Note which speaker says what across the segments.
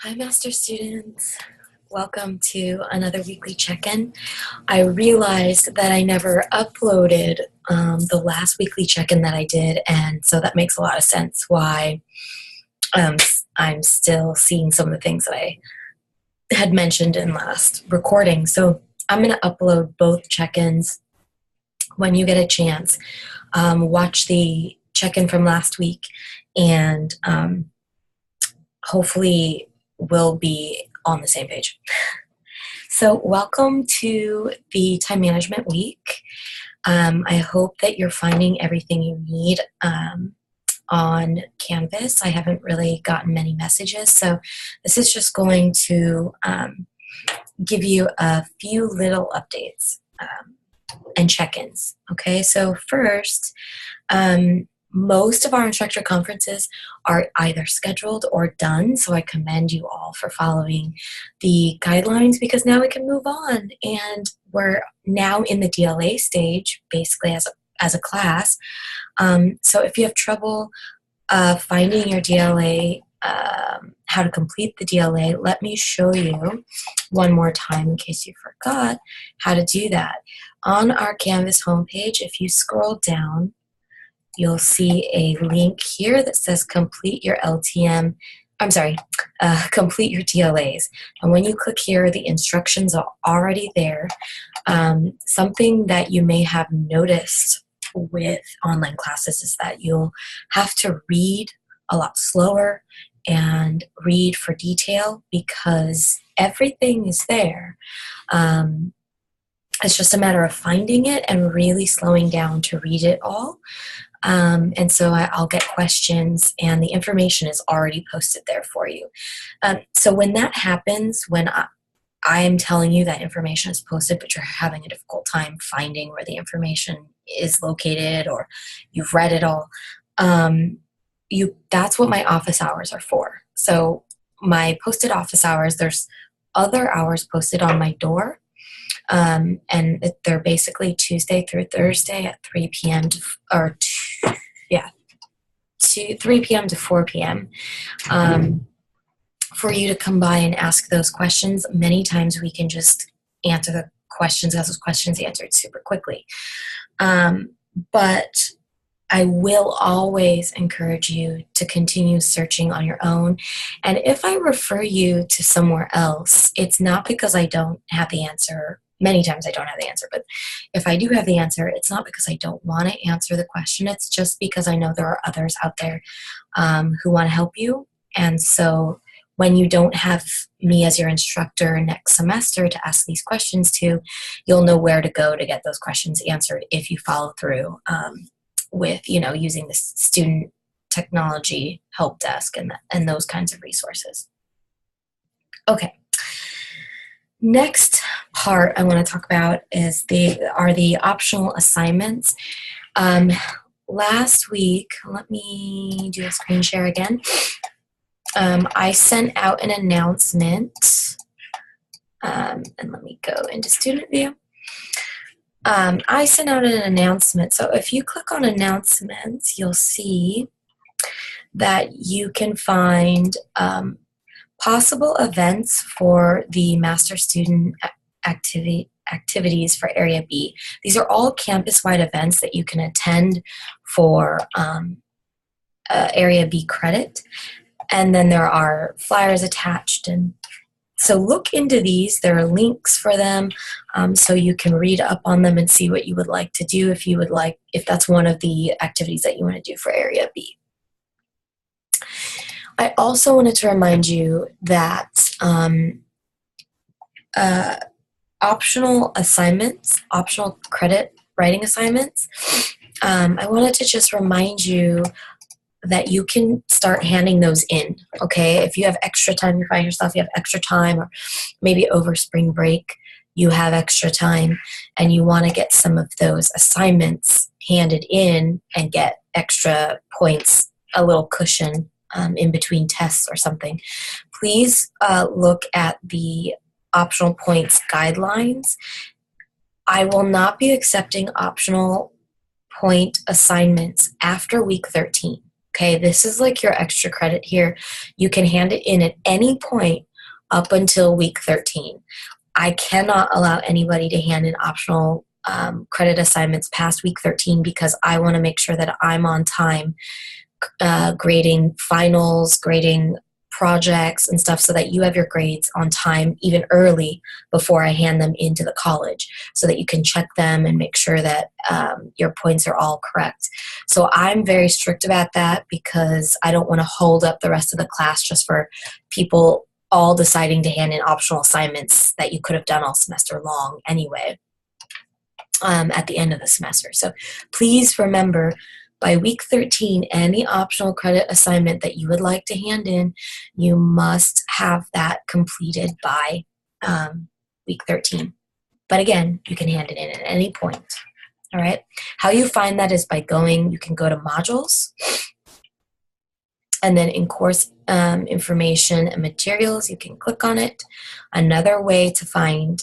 Speaker 1: Hi, Master Students. Welcome to another weekly check-in. I realized that I never uploaded the last weekly check-in that I did, and so that makes a lot of sense why um, I'm still seeing some of the things that I had mentioned in last recording. So I'm going to upload both check-ins when you get a chance. Watch the check-in from last week, and hopefully we'll be on the same page. So welcome to the Time Management Week. I hope that you're finding everything you need on Canvas. I haven't really gotten many messages, so this is just going to give you a few little updates and check-ins. Okay, so first, most of our instructor conferences are either scheduled or done, so I commend you all for following the guidelines because now we can move on, and we're now in the DLA stage, basically as a class. So if you have trouble finding your DLA, how to complete the DLA, let me show you one more time in case you forgot how to do that. On our Canvas homepage, if you scroll down, you'll see a link here that says complete your complete your DLAs. And when you click here, the instructions are already there. Something that you may have noticed with online classes is that you'll have to read a lot slower and read for detail because everything is there. It's just a matter of finding it and really slowing down to read it all. And so I'll get questions, and the information is already posted there for you. So when that happens, when I'm telling you that information is posted, but you're having a difficult time finding where the information is located, or you've read it all, that's what my office hours are for. So my posted office hours, there's other hours posted on my door. And they're basically Tuesday through Thursday at 3 p.m. to 3 p.m. to 4 p.m. For you to come by and ask those questions. Many times we can just answer the questions, have those questions answered super quickly. But I will always encourage you to continue searching on your own. And if I refer you to somewhere else, it's not because I don't have the answer. Many times I don't have the answer, but if I do have the answer, it's not because I don't want to answer the question. It's just because I know there are others out there who want to help you. And so when you don't have me as your instructor next semester to ask these questions to, you'll know where to go to get those questions answered if you follow through with, using the student technology help desk and those kinds of resources. Okay. Next part I want to talk about is the optional assignments. Last week, let me do a screen share again. I sent out an announcement, and let me go into student view. I sent out an announcement. So if you click on announcements, you'll see that you can find possible events for the master student activities for Area B. These are all campus-wide events that you can attend for Area B credit. And then there are flyers attached. And so look into these. There are links for them, so you can read up on them and see what you would like to do if that's one of the activities that you want to do for Area B. I also wanted to remind you that optional assignments, optional credit writing assignments, I wanted to just remind you that you can start handing those in, okay? If you have extra time, you find yourself you have extra time, or maybe over spring break you have extra time and you want to get some of those assignments handed in and get extra points, a little cushion in between tests or something, please look at the optional points guidelines. I will not be accepting optional point assignments after week 13. Okay, this is like your extra credit here. You can hand it in at any point up until week 13. I cannot allow anybody to hand in optional credit assignments past week 13 because I want to make sure that I'm on time grading finals, grading projects and stuff so that you have your grades on time even early before I hand them into the college so that you can check them and make sure that your points are all correct. So I'm very strict about that because I don't want to hold up the rest of the class just for people all deciding to hand in optional assignments that you could have done all semester long anyway at the end of the semester. So please remember, by week 13, any optional credit assignment that you would like to hand in, you must have that completed by week 13. But again, you can hand it in at any point. All right. How you find that is by you can go to modules, and then in course information and materials, you can click on it. Another way to find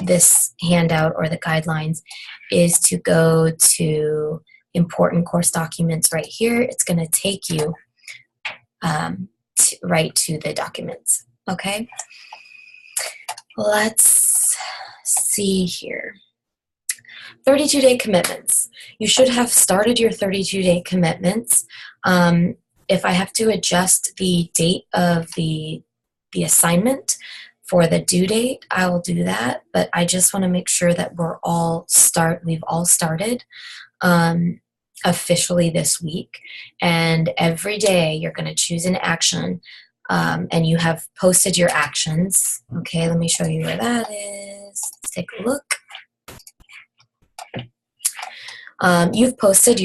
Speaker 1: this handout or the guidelines is to go to important course documents right here. It's going to take you right to the documents. Okay, let's see here. 32-day commitments. You should have started your 32-day commitments. If I have to adjust the date of the assignment for the due date, I will do that. But I just want to make sure that we've all started officially this week. And every day you're going to choose an action, and you have posted your actions. Okay, let me show you where that is. Let's take a look. You've posted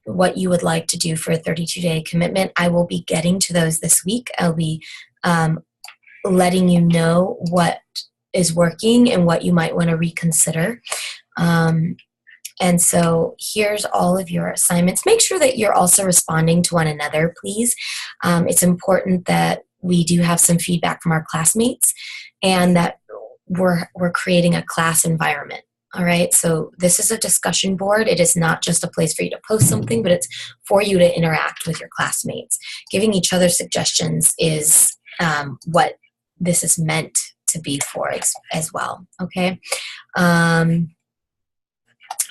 Speaker 1: what you would like to do for a 32-day commitment. I will be getting to those this week. I'll be letting you know what is working and what you might want to reconsider. And so here's all of your assignments. Make sure that you're also responding to one another, please. It's important that we do have some feedback from our classmates and that we're creating a class environment. All right, so this is a discussion board. It is not just a place for you to post something, but it's for you to interact with your classmates. Giving each other suggestions is what this is meant to be for as well, okay?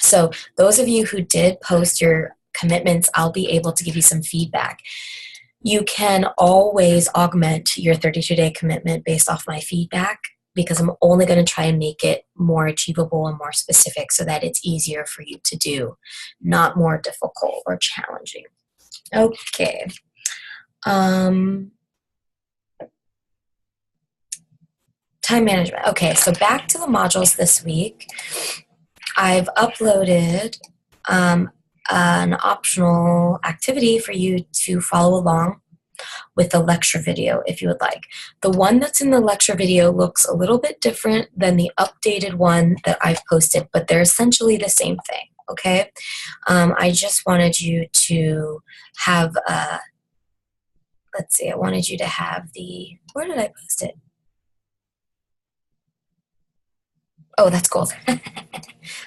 Speaker 1: So those of you who did post your commitments, I'll be able to give you some feedback. You can always augment your 32-day commitment based off my feedback, because I'm only going to try and make it more achievable and more specific so that it's easier for you to do, not more difficult or challenging. Okay. Time management. Okay, so back to the modules this week. I've uploaded an optional activity for you to follow along with the lecture video if you would like. The one that's in the lecture video looks a little bit different than the updated one that I've posted, but they're essentially the same thing, okay? I just wanted you to have, let's see, I wanted you to have where did I post it? Oh, that's gold.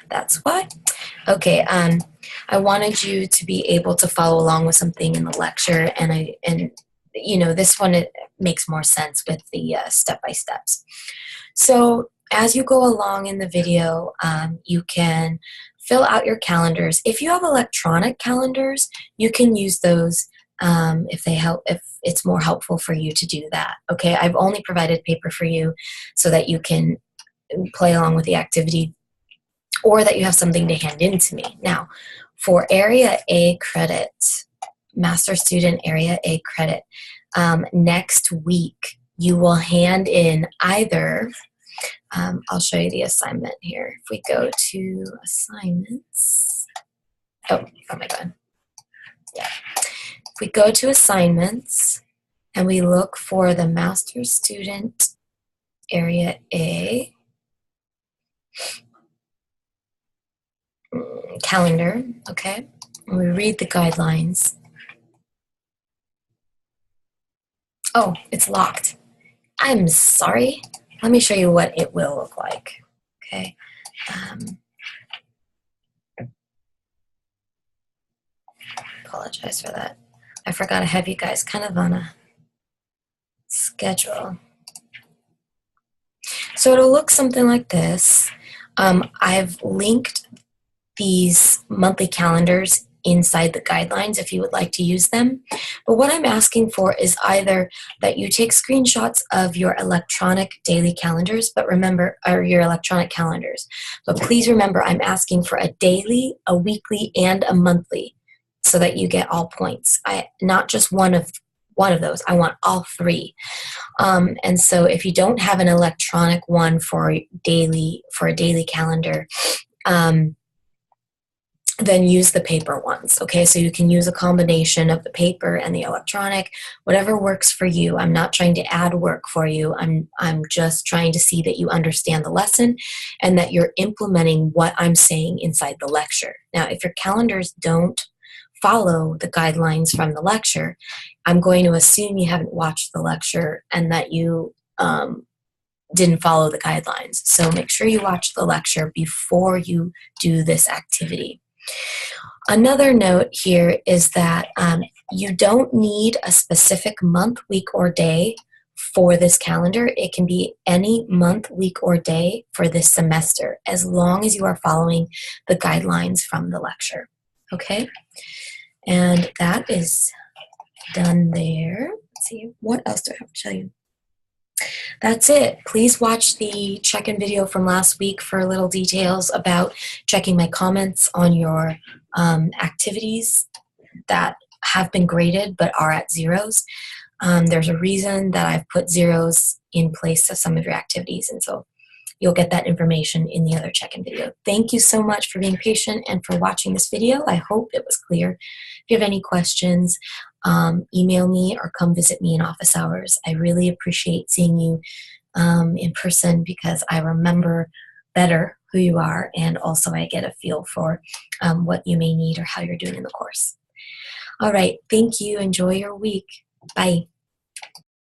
Speaker 1: That's why. Okay, I wanted you to be able to follow along with something in the lecture, and you know, this one, it makes more sense with the step-by-steps. So as you go along in the video, you can fill out your calendars. If you have electronic calendars, you can use those if it's more helpful for you to do that. Okay, I've only provided paper for you so that you can play along with the activity, or that you have something to hand in to me. Now, for Area A credit, Master Student Area A credit, next week you will hand in either, I'll show you the assignment here. If we go to assignments, oh my God. Yeah. If we go to assignments and we look for the Master Student Area A calendar, okay, and we read the guidelines. Oh, it's locked. I'm sorry. Let me show you what it will look like, okay? apologize for that. I forgot to have you guys kind of on a schedule. So it'll look something like this. I've linked these monthly calendars inside the guidelines if you would like to use them. But what I'm asking for is either that you take screenshots of your electronic daily calendars, but remember, or your electronic calendars. But please remember, I'm asking for a daily, a weekly, and a monthly so that you get all points. Not just one of those. I want all three. And so if you don't have an electronic one for a daily calendar, then use the paper ones. Okay, so you can use a combination of the paper and the electronic, whatever works for you. I'm not trying to add work for you. I'm just trying to see that you understand the lesson and that you're implementing what I'm saying inside the lecture. Now, if your calendars don't follow the guidelines from the lecture, I'm going to assume you haven't watched the lecture and that you didn't follow the guidelines. So make sure you watch the lecture before you do this activity. Another note here is that you don't need a specific month, week, or day for this calendar. It can be any month, week, or day for this semester, as long as you are following the guidelines from the lecture. Okay? And that is done there. Let's see, what else do I have to tell you? That's it. Please watch the check-in video from last week for little details about checking my comments on your activities that have been graded but are at zeros. There's a reason that I've put zeros in place of some of your activities, and so you'll get that information in the other check-in video. Thank you so much for being patient and for watching this video. I hope it was clear. If you have any questions, email me or come visit me in office hours. I really appreciate seeing you in person because I remember better who you are, and also I get a feel for what you may need or how you're doing in the course. All right, thank you. Enjoy your week. Bye.